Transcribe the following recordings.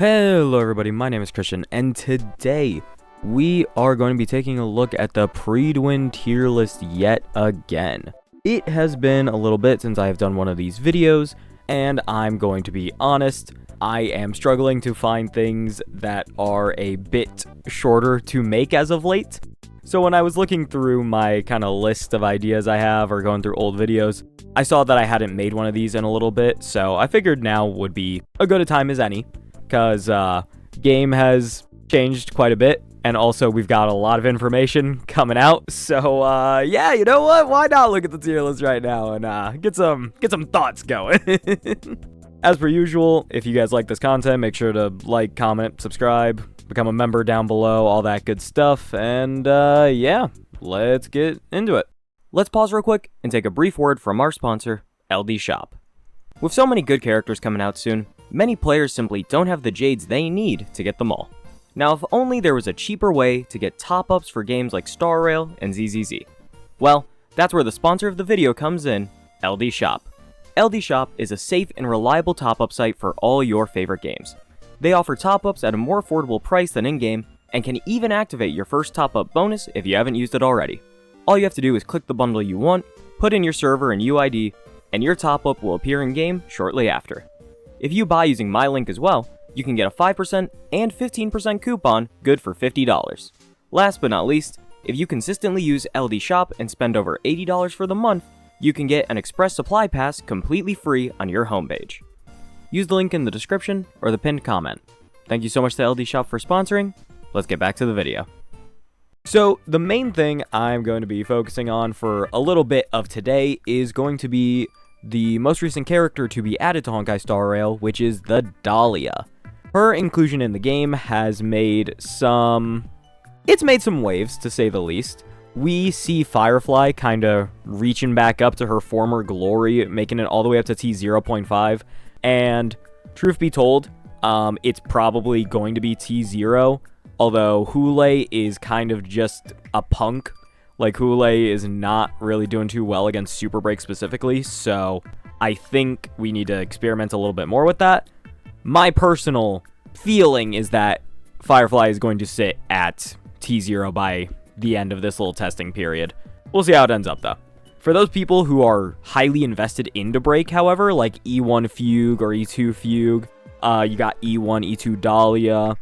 Hello everybody, my name is Christian, and today we are going to be taking a look at the pre-win tier list yet again. It has been a little bit since I have done one of these videos, and I'm going to be honest, I am struggling to find things that are a bit shorter to make as of late. So when I was looking through my kind of list of ideas I have, or going through old videos, I saw that I hadn't made one of these in a little bit, so I figured now would be a good a time as any. Because game has changed quite a bit, and also we've got a lot of information coming out. So yeah, you know what? Why not look at the tier list right now and get some thoughts going. As per usual, if you guys like this content, make sure to like, comment, subscribe, become a member down below, all that good stuff. And yeah, let's get into it. Let's pause real quick and take a brief word from our sponsor, LD Shop. With so many good characters coming out soon, many players simply don't have the jades they need to get them all. Now, if only there was a cheaper way to get top-ups for games like Star Rail and ZZZ. Well, that's where the sponsor of the video comes in, LD Shop. LD Shop is a safe and reliable top-up site for all your favorite games. They offer top-ups at a more affordable price than in-game, and can even activate your first top-up bonus if you haven't used it already. All you have to do is click the bundle you want, put in your server and UID, and your top-up will appear in-game shortly after. If you buy using my link as well, you can get a 5% and 15% coupon good for $50. Last but not least, if you consistently use LD Shop and spend over $80 for the month, you can get an Express Supply Pass completely free on your homepage. Use the link in the description or the pinned comment. Thank you so much to LD Shop for sponsoring. Let's get back to the video. So the main thing I'm going to be focusing on for a little bit of today is going to be the most recent character to be added to Honkai Star Rail, which is the Dahlia. Her inclusion in the game has made some waves, to say the least. We see Firefly kind of reaching back up to her former glory, making it all the way up to T0.5, and truth be told, it's probably going to be T0, although Hule is kind of just a punk. Like, Hule is not really doing too well against Super Break specifically, so I think we need to experiment a little bit more with that. My personal feeling is that Firefly is going to sit at T0 by the end of this little testing period. We'll see how it ends up, though. For those people who are highly invested into Break, however, like E1 Fugue or E2 Fugue, you got E1, E2 Dahlia,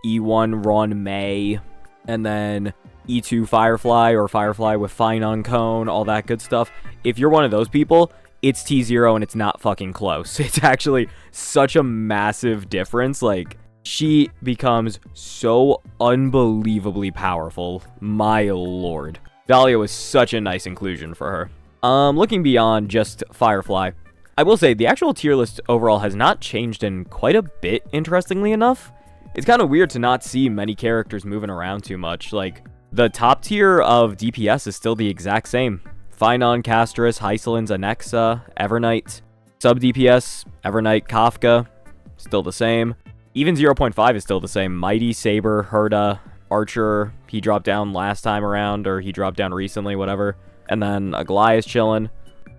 E1 Ron May, and then E2 Firefly or Firefly with Fine on Cone, all that good stuff. If you're one of those people, it's T0 and it's not fucking close. It's actually such a massive difference. Like, she becomes so unbelievably powerful. My lord. Dahlia was such a nice inclusion for her. Looking beyond just Firefly, I will say the actual tier list overall has not changed in quite a bit, interestingly enough. It's kind of weird to not see many characters moving around too much. Like, the top tier of DPS is still the exact same. Finon, Castris, Hysilens, Anexa, Evernight. Sub DPS, Evernight, Kafka, still the same. Even 0.5 is still the same. Mighty, Saber, Herda, Archer, he dropped down last time around, or he dropped down recently, whatever. And then Aglaia is chilling.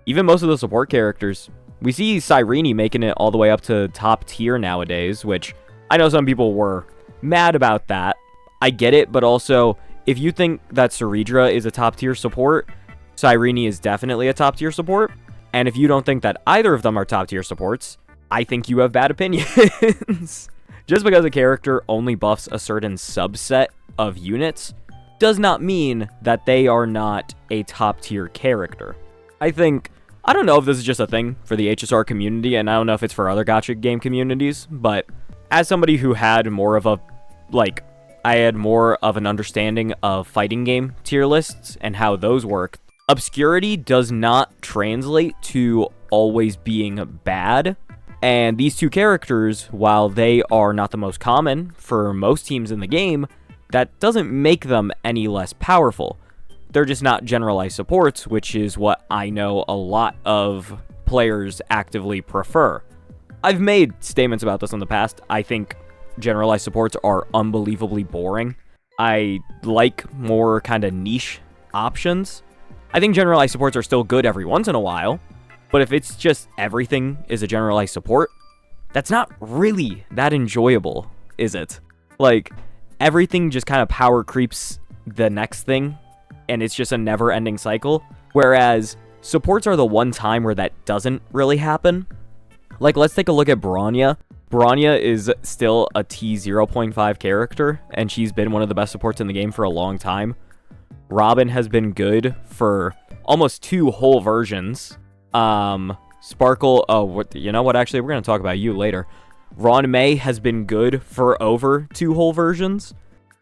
Even most of the support characters. We see Cyrene making it all the way up to top tier nowadays, which I know some people were mad about that. I get it, but also, if you think that Ceridra is a top-tier support, Cyrene is definitely a top-tier support. And if you don't think that either of them are top-tier supports, I think you have bad opinions. Just because a character only buffs a certain subset of units does not mean that they are not a top-tier character. I don't know if this is just a thing for the HSR community, and I don't know if it's for other gacha game communities, but as somebody who had more of an understanding of fighting game tier lists and how those work, obscurity does not translate to always being bad. And these two characters, while they are not the most common for most teams in the game, that doesn't make them any less powerful. They're just not generalized supports, which is what I know a lot of players actively prefer. I've made statements about this in the past. I think generalized supports are unbelievably boring. I like more kind of niche options. I think generalized supports are still good every once in a while, but if it's just everything is a generalized support, that's not really that enjoyable, is it? Like, everything just kind of power creeps the next thing, and it's just a never-ending cycle. Whereas supports are the one time where that doesn't really happen. Like, let's take a look at Bronya. Bronya is still a T0.5 character, and she's been one of the best supports in the game for a long time. Robin has been good for almost 2 whole versions. Sparkle, you know what, actually, we're going to talk about you later. Ron May has been good for over 2 whole versions.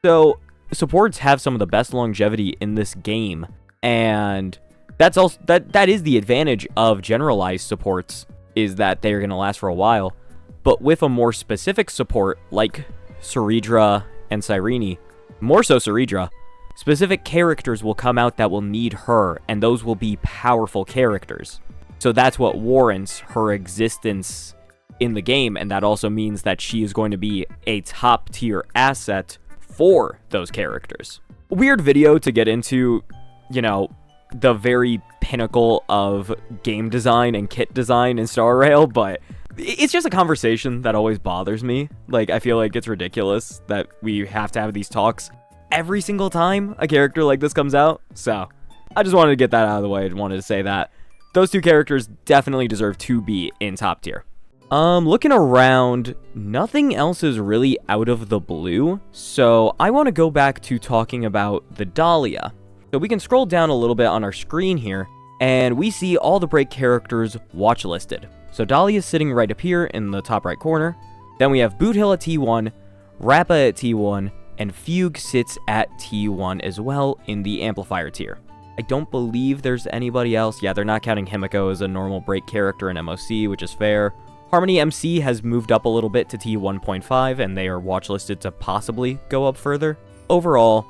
So, supports have some of the best longevity in this game, and that's also that is the advantage of generalized supports, is that they're going to last for a while. But with a more specific support like Saridra and Cyrene, more so Saridra, specific characters will come out that will need her, and those will be powerful characters. So that's what warrants her existence in the game, and that also means that she is going to be a top tier asset for those characters. Weird video to get into, you know, the very pinnacle of game design and kit design in Star Rail, but it's just a conversation that always bothers me. Like, I feel like it's ridiculous that we have to have these talks every single time a character like this comes out. So, I just wanted to get that out of the way. I wanted to say that those 2 characters definitely deserve to be in top tier. Looking around, nothing else is really out of the blue, so I want to go back to talking about the Dahlia. So we can scroll down a little bit on our screen here, and we see all the break characters watch listed. So Dahlia is sitting right up here in the top right corner. Then we have Boothill at T1, Rappa at T1, and Fugue sits at T1 as well in the Amplifier tier. I don't believe there's anybody else. Yeah, they're not counting Himiko as a normal break character in MOC, which is fair. Harmony MC has moved up a little bit to T1.5, and they are watch listed to possibly go up further. Overall,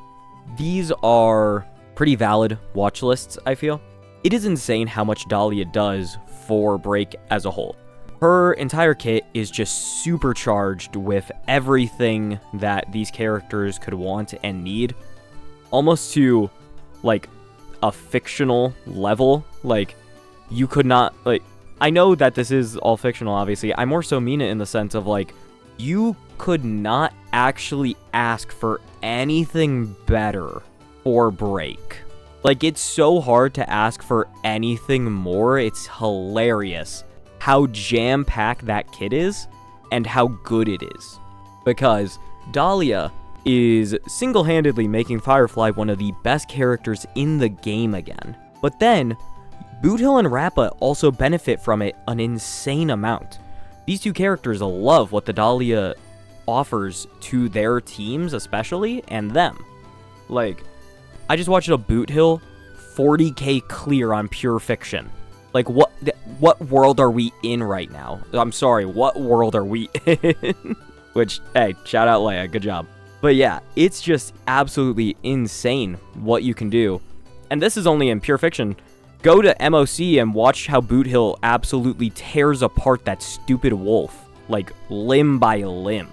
these are pretty valid watch lists, I feel. It is insane how much Dahlia does for break as a whole. Her entire kit is just supercharged with everything that these characters could want and need, almost to, like, a fictional level. Like, you could not, like, I know that this is all fictional, obviously. I more so mean it in the sense of, like, you could not actually ask for anything better for break. Like, it's so hard to ask for anything more. It's hilarious how jam-packed that kit is and how good it is. Because Dahlia is single-handedly making Firefly one of the best characters in the game again. But then, Boothill and Rappa also benefit from it an insane amount. These 2 characters love what the Dahlia offers to their teams especially, and them. Like, I just watched a Boothill 40k clear on Pure Fiction. Like, what world are we in right now? I'm sorry, what world are we in? Which, hey, shout out Leia, good job. But yeah, it's just absolutely insane what you can do. And this is only in Pure Fiction. Go to MOC and watch how Boothill absolutely tears apart that stupid wolf, like, limb by limb.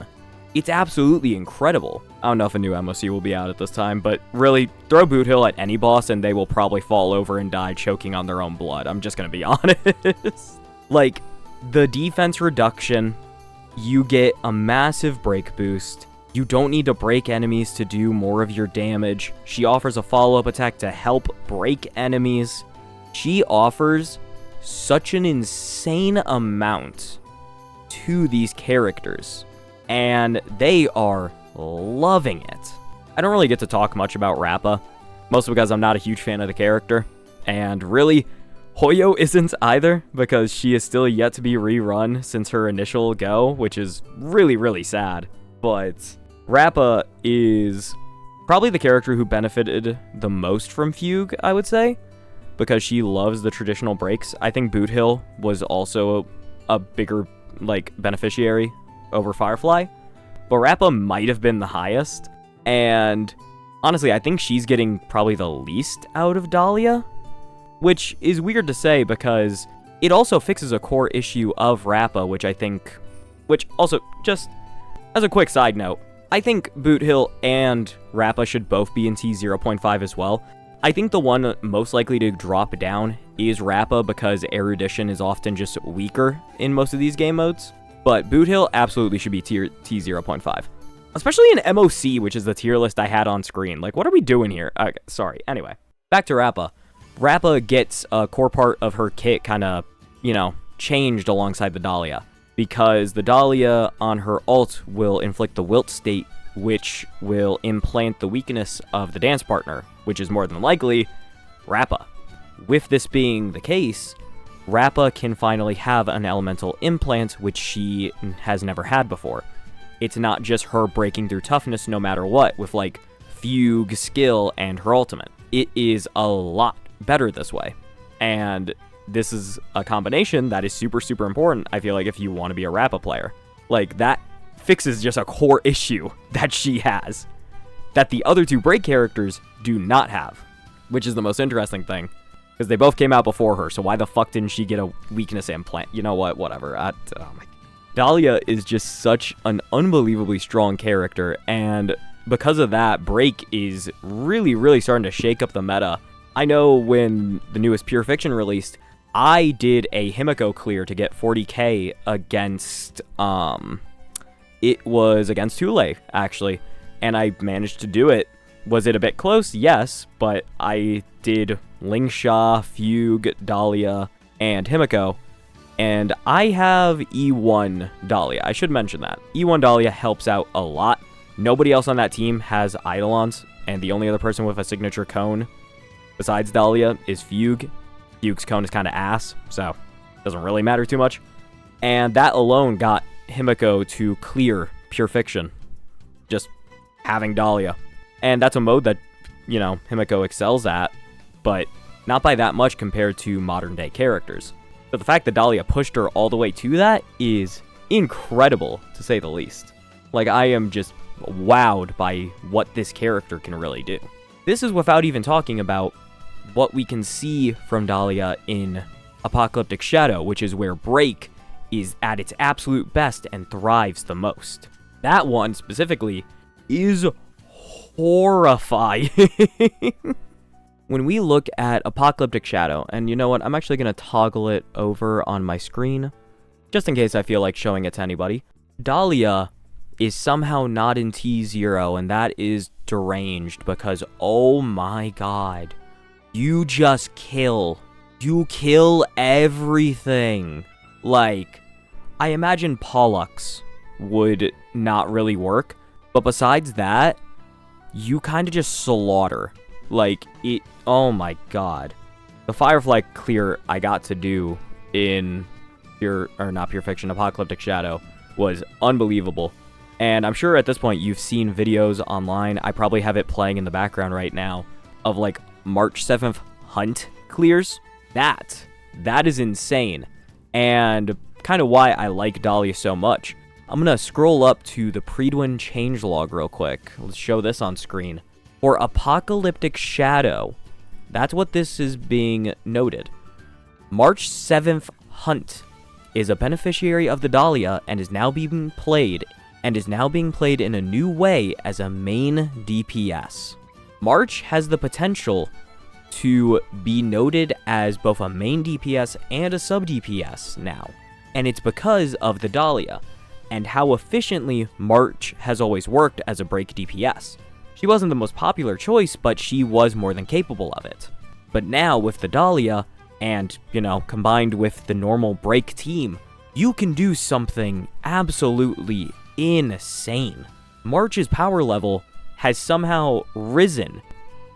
It's absolutely incredible. I don't know if a new MOC will be out at this time, but really, throw Boothill at any boss and they will probably fall over and die choking on their own blood. I'm just gonna be honest. Like, the defense reduction, you get a massive break boost. You don't need to break enemies to do more of your damage. She offers a follow-up attack to help break enemies. She offers such an insane amount to these characters, and they are loving it. I don't really get to talk much about Rappa, mostly because I'm not a huge fan of the character, and really, Hoyo isn't either, because she is still yet to be rerun since her initial go, which is really, really sad. But Rappa is probably the character who benefited the most from Fugue, I would say, because she loves the traditional breaks. I think Boothill was also a bigger, like, beneficiary over Firefly, but Rappa might have been the highest, and honestly, I think she's getting probably the least out of Dahlia, which is weird to say because it also fixes a core issue of Rappa, which also, just as a quick side note, I think Boothill and Rappa should both be in T0.5 as well. I think the one most likely to drop down is Rappa because erudition is often just weaker in most of these game modes. But Boot Hill absolutely should be tier T0.5. Especially in MOC, which is the tier list I had on screen. Like, what are we doing here? Okay, sorry. Anyway, back to Rappa. Rappa gets a core part of her kit kind of, changed alongside the Dahlia. Because the Dahlia on her ult will inflict the wilt state, which will implant the weakness of the dance partner, which is more than likely Rappa. With this being the case, Rappa can finally have an elemental implant, which she has never had before. It's not just her breaking through toughness no matter what, with like fugue, skill, and her ultimate. It is a lot better this way. And this is a combination that is super, super important, I feel like, if you want to be a Rappa player. Like, that fixes just a core issue that she has, that the other two break characters do not have, which is the most interesting thing, because they both came out before her, so why the fuck didn't she get a weakness implant? You know what, whatever. Dahlia is just such an unbelievably strong character, and because of that, break is really, really starting to shake up the meta. I know when the newest Pure Fiction released, I did a Himiko clear to get 40k against, it was against Tule, actually, and I managed to do it. Was it a bit close? Yes, but I did Lingsha, Fugue, Dahlia, and Himiko, and I have E1 Dahlia. I should mention that. E1 Dahlia helps out a lot. Nobody else on that team has Eidolons, and the only other person with a signature cone besides Dahlia is Fugue. Fugue's cone is kind of ass, so it doesn't really matter too much. And that alone got Himiko to clear Pure Fiction, just having Dahlia. And that's a mode that, Himiko excels at, but not by that much compared to modern day characters. But the fact that Dahlia pushed her all the way to that is incredible, to say the least. Like, I am just wowed by what this character can really do. This is without even talking about what we can see from Dahlia in Apocalyptic Shadow, which is where break is at its absolute best and thrives the most. That one, specifically, is horrifying. When we look at Apocalyptic Shadow, and you know what, I'm actually going to toggle it over on my screen, just in case I feel like showing it to anybody. Dahlia is somehow not in T0, and that is deranged, because, oh my god, you just kill. You kill everything. Like, I imagine Pollux would not really work, but besides that, you kind of just slaughter. Like, it, oh my god. The Firefly clear I got to do in not Pure Fiction, Apocalyptic Shadow was unbelievable. And I'm sure at this point you've seen videos online, I probably have it playing in the background right now, of like March 7th hunt clears. That is insane. And kind of why I like Dahlia so much. I'm going to scroll up to the Predwin changelog real quick. Let's show this on screen. For Apocalyptic Shadow, that's what this is being noted. March 7th Hunt is a beneficiary of the Dahlia and is now being played in a new way as a main DPS. March has the potential to be noted as both a main DPS and a sub DPS now, and it's because of the Dahlia and how efficiently March has always worked as a break DPS. She wasn't the most popular choice, but she was more than capable of it. But now with the Dahlia, and, combined with the normal break team, you can do something absolutely insane. March's power level has somehow risen.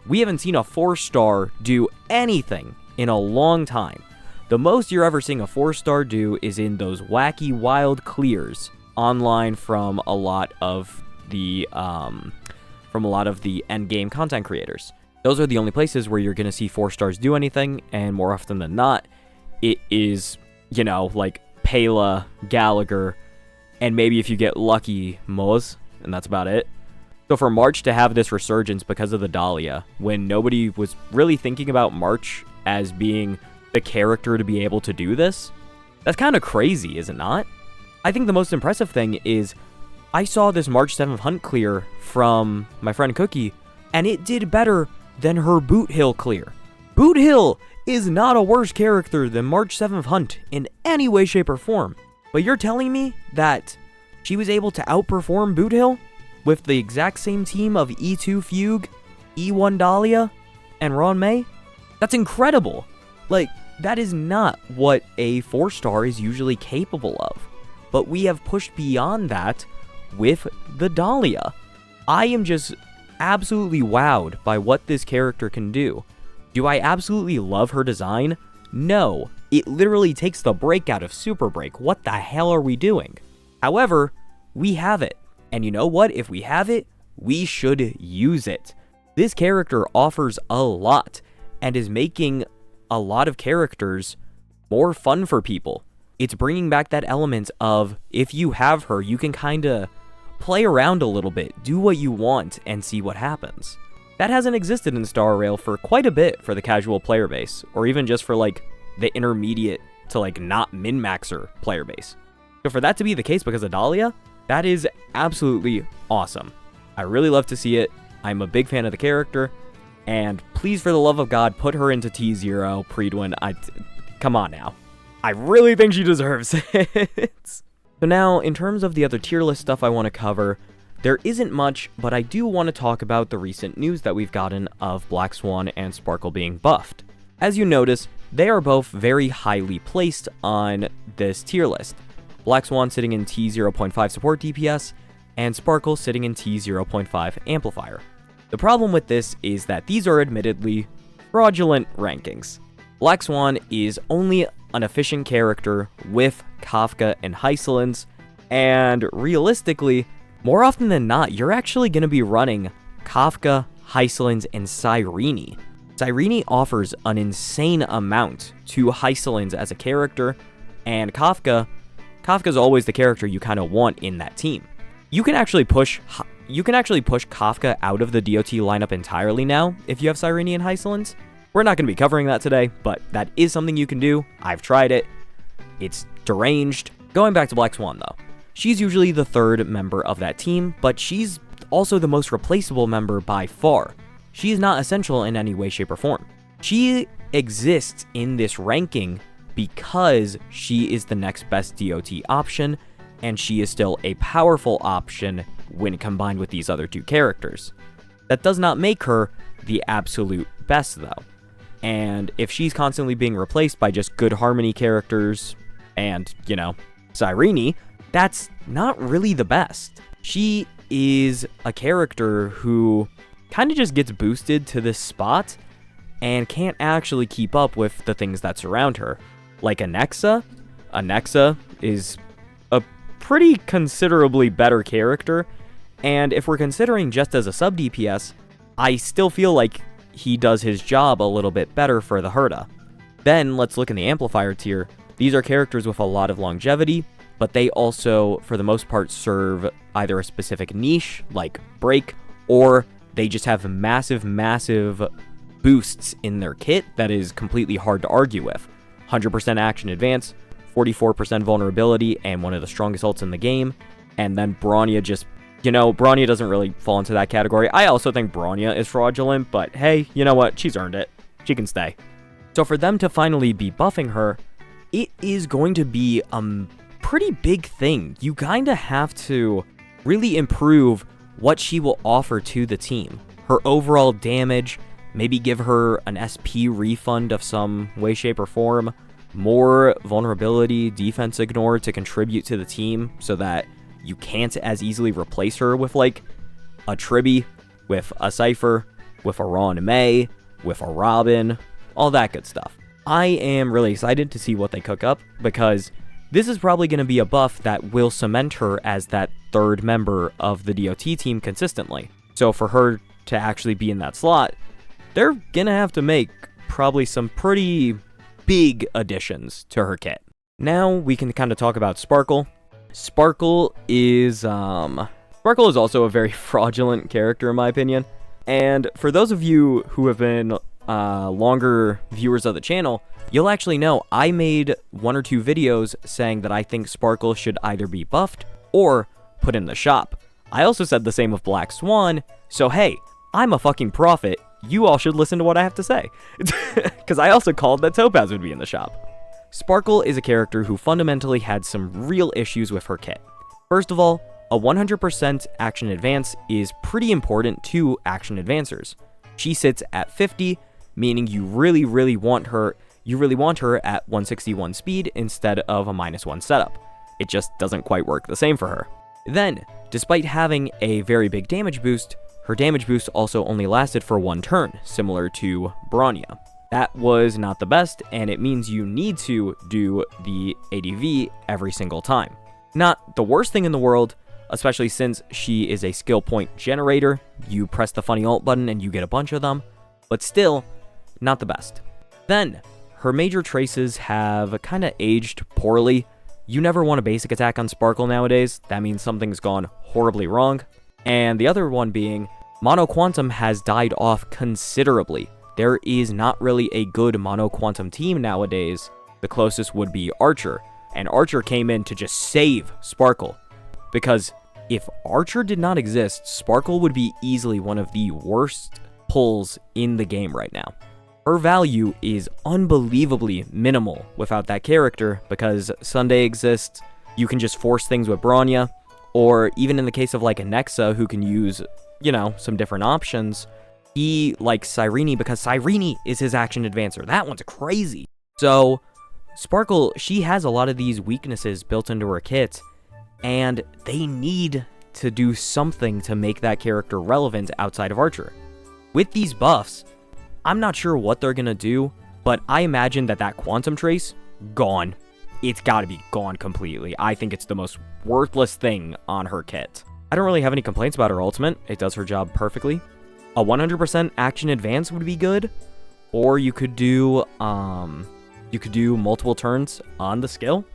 We haven't seen a 4-star do anything in a long time. The most you're ever seeing a 4-star do is in those wacky wild clears online from a lot of the end game content creators. Those are the only places where you're going to see 4-stars do anything, and more often than not, it is, like Pela, Gallagher, and maybe if you get lucky, Moz, and that's about it. So for March to have this resurgence because of the Dahlia, when nobody was really thinking about March as being the character to be able to do this, that's kind of crazy, is it not? I think the most impressive thing is, I saw this March 7th hunt clear from my friend Cookie, and it did better than her Boot Hill clear. Boot Hill is not a worse character than March 7th hunt in any way, shape, or form. But you're telling me that she was able to outperform Boothill with the exact same team of E2 Fugue, E1 Dahlia, and Ron May? That's incredible. Like, that is not what a 4-star is usually capable of. But we have pushed beyond that with the Dahlia. I am just absolutely wowed by what this character can do. Do I absolutely love her design? No. It literally takes the break out of Super Break. What the hell are we doing? However, we have it. And you know what? If we have it, we should use it. This character offers a lot and is making a lot of characters more fun for people. It's bringing back that element of, if you have her, you can kind of play around a little bit, do what you want, and see what happens. That hasn't existed in Star Rail for quite a bit for the casual player base, or even just for like the intermediate to like not min-maxer player base. So for that to be the case because of Dahlia, that is absolutely awesome. I really love to see it. I'm a big fan of the character, and please, for the love of God, put her into T0 Pridwin. Come on now. I really think she deserves it. So now, in terms of the other tier list stuff I want to cover, there isn't much, but I do want to talk about the recent news that we've gotten of Black Swan and Sparkle being buffed. As you notice, they are both very highly placed on this tier list. Black Swan sitting in T0.5 support DPS, and Sparkle sitting in T0.5 amplifier. The problem with this is that these are admittedly fraudulent rankings. Black Swan is only an efficient character with Kafka and Hysilens, and realistically, more often than not, you're actually going to be running Kafka, Hysilens, and Cyrene. Cyrene offers an insane amount to Hysilens as a character, and Kafka's always the character you kind of want in that team. You can actually push Kafka out of the DOT lineup entirely now if you have Cyrene and Hysilens. We're not going to be covering that today, but that is something you can do. I've tried it. It's deranged. Going back to Black Swan, though. She's usually the third member of that team, but she's also the most replaceable member by far. She is not essential in any way, shape, or form. She exists in this ranking because she is the next best DOT option, and she is still a powerful option when combined with these other two characters. That does not make her the absolute best, though. And if she's constantly being replaced by just good harmony characters and, you know, Cyrene, that's not really the best. She is a character who kind of just gets boosted to this spot and can't actually keep up with the things that surround her. Like Anexa is a pretty considerably better character, and if we're considering just as a sub DPS, I still feel like he does his job a little bit better for the Herda. Then let's look in the amplifier tier. These are characters with a lot of longevity, but they also, for the most part, serve either a specific niche, like Break, or they just have massive boosts in their kit that is completely hard to argue with. 100% action advance, 44% vulnerability, and one of the strongest ults in the game. And then Bronya just, Bronya doesn't really fall into that category. I also think Bronya is fraudulent, but hey, you know what? She's earned it. She can stay. So for them to finally be buffing her, it is going to be a pretty big thing. You kind of have to really improve what she will offer to the team. Her overall damage, maybe give her an SP refund of some way, shape, or form, more vulnerability, defense ignore to contribute to the team so that you can't as easily replace her with like a Tribby, with a Cypher, with a Ron May, with a Robin, all that good stuff. I am really excited to see what they cook up because this is probably going to be a buff that will cement her as that third member of the DOT team consistently. So for her to actually be in that slot, they're going to have to make probably some pretty big additions to her kit. Now we can kind of talk about Sparkle. Sparkle is also a very fraudulent character in my opinion. And for those of you who have been longer viewers of the channel, you'll actually know I made 1 or 2 videos saying that I think Sparkle should either be buffed or put in the shop. I also said the same of Black Swan, so hey, I'm a fucking prophet. You all should listen to what I have to say. Because I also called that Topaz would be in the shop. Sparkle is a character who fundamentally had some real issues with her kit. First of all, a 100% action advance is pretty important to action advancers. She sits at 50, meaning you really want her at 161 speed instead of a -1 setup. It just doesn't quite work the same for her. Then, despite having a very big damage boost, her damage boost also only lasted for 1 turn, similar to Bronya. That was not the best, and it means you need to do the ADV every single time. Not the worst thing in the world, especially since she is a skill point generator. You press the funny alt button and you get a bunch of them, but still, not the best. Then, her major traces have kind of aged poorly. You never want a basic attack on Sparkle nowadays. That means something's gone horribly wrong. And the other one being, Mono Quantum has died off considerably. There is not really a good Mono Quantum team nowadays. The closest would be Archer, and Archer came in to just save Sparkle. Because if Archer did not exist, Sparkle would be easily one of the worst pulls in the game right now. Her value is unbelievably minimal without that character, because Sunday exists, you can just force things with Bronya, or even in the case of like a Nexa who can use, some different options, he likes Cyrene because Cyrene is his action advancer. That one's crazy. So, Sparkle, she has a lot of these weaknesses built into her kit, and they need to do something to make that character relevant outside of Archer. With these buffs, I'm not sure what they're gonna do, but I imagine that Quantum Trace, gone. It's gotta be gone completely. I think it's the most worthless thing on her kit. I don't really have any complaints about her ultimate. It does her job perfectly. A 100% action advance would be good, or you could do multiple turns on the skill.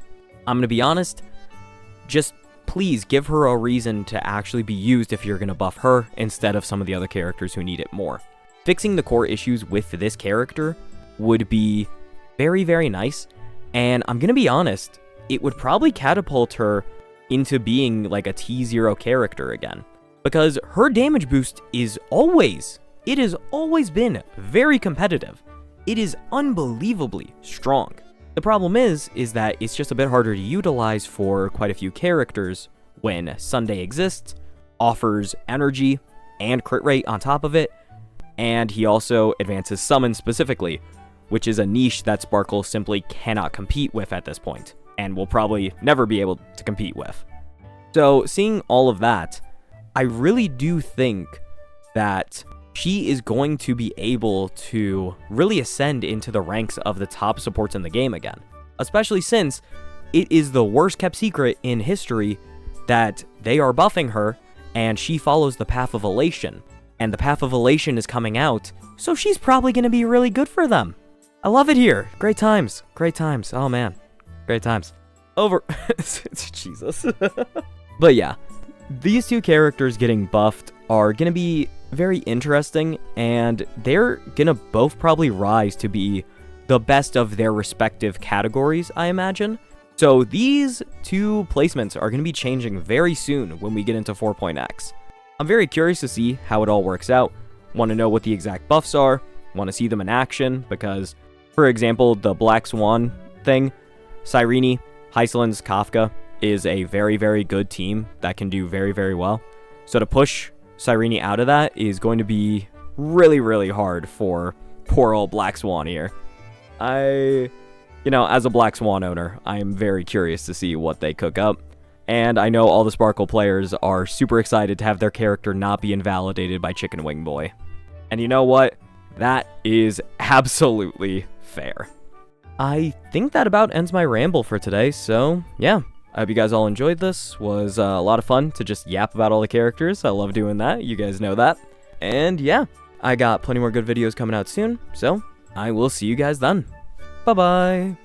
I'm gonna be honest, just please give her a reason to actually be used if you're gonna buff her instead of some of the other characters who need it more. Fixing the core issues with this character would be very nice, and I'm gonna be honest, it would probably catapult her into being like a T0 character again. Because her damage boost it has always been very competitive. It is unbelievably strong. The problem is that it's just a bit harder to utilize for quite a few characters when Sunday exists, offers energy and crit rate on top of it, and he also advances summon specifically, which is a niche that Sparkle simply cannot compete with at this point, and will probably never be able to compete with. So, seeing all of that, I really do think that she is going to be able to really ascend into the ranks of the top supports in the game again. Especially since it is the worst kept secret in history that they are buffing her and she follows the Path of Elation. And the Path of Elation is coming out, so she's probably going to be really good for them. I love it here. Great times. Oh man. Great times. Over. Jesus. But yeah. These two characters getting buffed are going to be very interesting, and they're going to both probably rise to be the best of their respective categories, I imagine. So these two placements are going to be changing very soon when we get into 4.x. I'm very curious to see how it all works out. Want to know what the exact buffs are, want to see them in action, because, for example, the Black Swan thing, Cyrene, Hysilenskisser, Kafka, is a very good team that can do very well. So to push Cyrene out of that is going to be really hard for poor old Black Swan here. As a Black Swan owner, I am very curious to see what they cook up. And I know all the Sparkle players are super excited to have their character not be invalidated by Chicken Wing Boy. And you know what? That is absolutely fair. I think that about ends my ramble for today, so yeah. I hope you guys all enjoyed this. Was a lot of fun to just yap about all the characters. I love doing that. You guys know that. And yeah, I got plenty more good videos coming out soon, so I will see you guys then. Bye-bye.